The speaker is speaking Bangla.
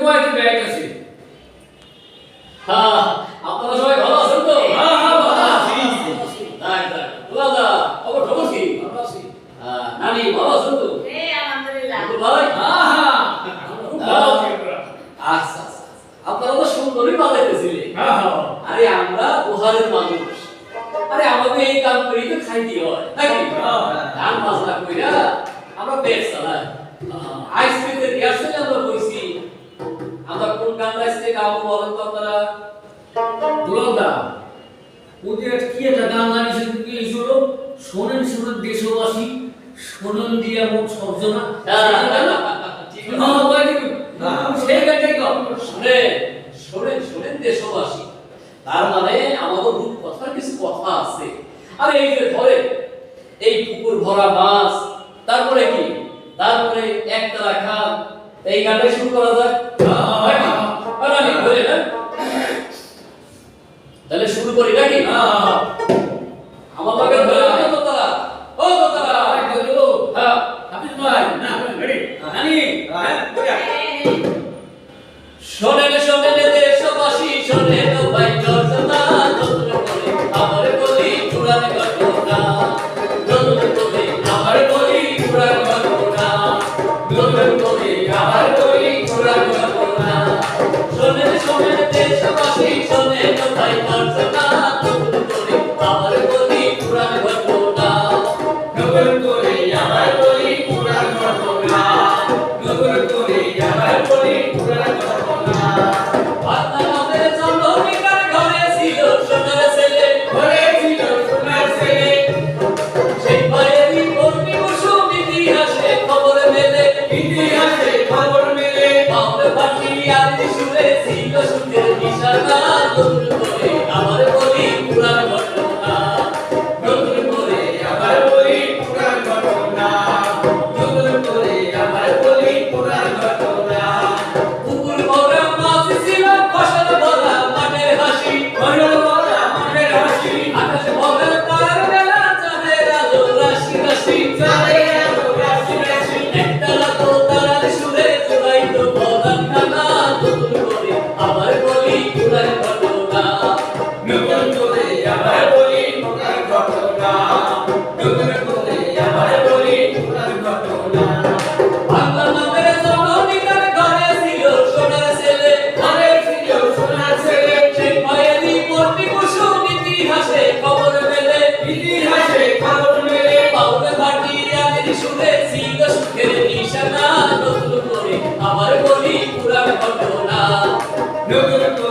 কয়টি ব্যাগ আছে? হ্যাঁ, আপনারা সবাই ভালো আছেন তো? হ্যাঁ হ্যাঁ ভালো আছি। তাই তাই। দাদা, খবর খবর কি? ভালো আছি। নানি ভালো আছেন তো? আলহামদুলিল্লাহ। আব্দুল ভাই? হ্যাঁ হ্যাঁ খুব ভালো আছি আমরা। আচ্ছা আচ্ছা। আপনারা তো সুন্দরই বাজাইতেছিলেন। হ্যাঁ হ্যাঁ আরে আমরা ওহারের মানুষ। আরে আমাদের এই কাম করেই তো খাইতে হয় নাকি? গান বাজনা কইরা আমরা পেট চালাই। আইসক্রিমের গ্যাসে আমরা কইছি। আমরা কোন গান গাইছে গাবো বলেন তো আপনারা? দুলাদা ওদের কি একটা গান জানিস কি ছিল? শোনেন শোনেন দেশবাসী, শোনেন দিয়া মুখ সর্জনা। ঠিক হ্যাঁ আছে। ওই সেই গানটাই গাও। শোনেন শোনেন শোনেন দেশবাসী, তার মানে আমাদের রূপ কথার কিছু কথা আছে। আর এই যে ধরে এই পুকুর ভরা মাছ, তারপরে কি, তারপরে একতলা খাল, এই গানটা শুরু করা যায়। নাকি ধরে না, তাহলে শুরু করি নাকি? আমার লগে ধরে না তো তারা, ও তো তারা, হ্যাঁ হাফিজ ভাই না রেডি নানি হ্যাঁ বড়িয়া শোনেন শোনেন দেশবাসী, শোনেন ভাই জর্জনা, নতুন করে আবার বলি পুরান ঘটনা, নতুন করে আবার বলি পুরান ঘটনা, নতুন করে আবার বলি পুরান ঘটনা। শোনেন শোনেন দেশবাসী, শোনেন ভাই জর্জনা, নতুন করে আবার বলি পুরান ঘটনা, নতুন করে আবার বলি পুরান ঘটনা, নতুন করে আবার বলি পুরান ঘটনা। বাংলা নামের জন্মনিকার ঘরে ছিল সোনার ছেলে, ঘরে ছিল সোনার ছেলে, সেই মায়েরই কর্মী কুসুম ইতিহাসে খবর মেলে, ইতিহাসে খবর মেলে, বাউল পাখি আদি সুরে ছিল সুখের নিশানা, নতুন করে আবার বলি পুরাণ ঘটনা, নতুন করে আবার বলি পুরান ঘটনা, নতুন করে আবার বলি পুরান ঘটনা। পুকুর ভরা মাছ ছিল, ফসল ভরা মাঠের হাসি, ঘরে ভরা মাঠের হাসি, আকাশে ভরা তারার মেলা, চাঁদের আলো রাশি রাশি, চাঁদের আলো রাশি রাশি, একতলা তো তারার সুরে জোড়াইত বদান খানা, নতুন করে আবার বলি পুরাণ ঘটনা, নতুন করে আবার বলি পুরান ঘটনা, নতুন করে আবার বলি পুরান ঘটনা। বাংলা নামের জননীকার ঘরে ছিল সোনার ছেলে, ঘরে ছিল সোনার ছেলে, সেই মায়েরই কর্মী কুসুম ইতিহাসে খবর মেলে, ইতিহাসে খবর মেলে, বাউল ভাটি আদির সুরে ছিল সুখের নিশানা, নতুন করে আবার বলি পুরাণ ঘটনা, নতুন করে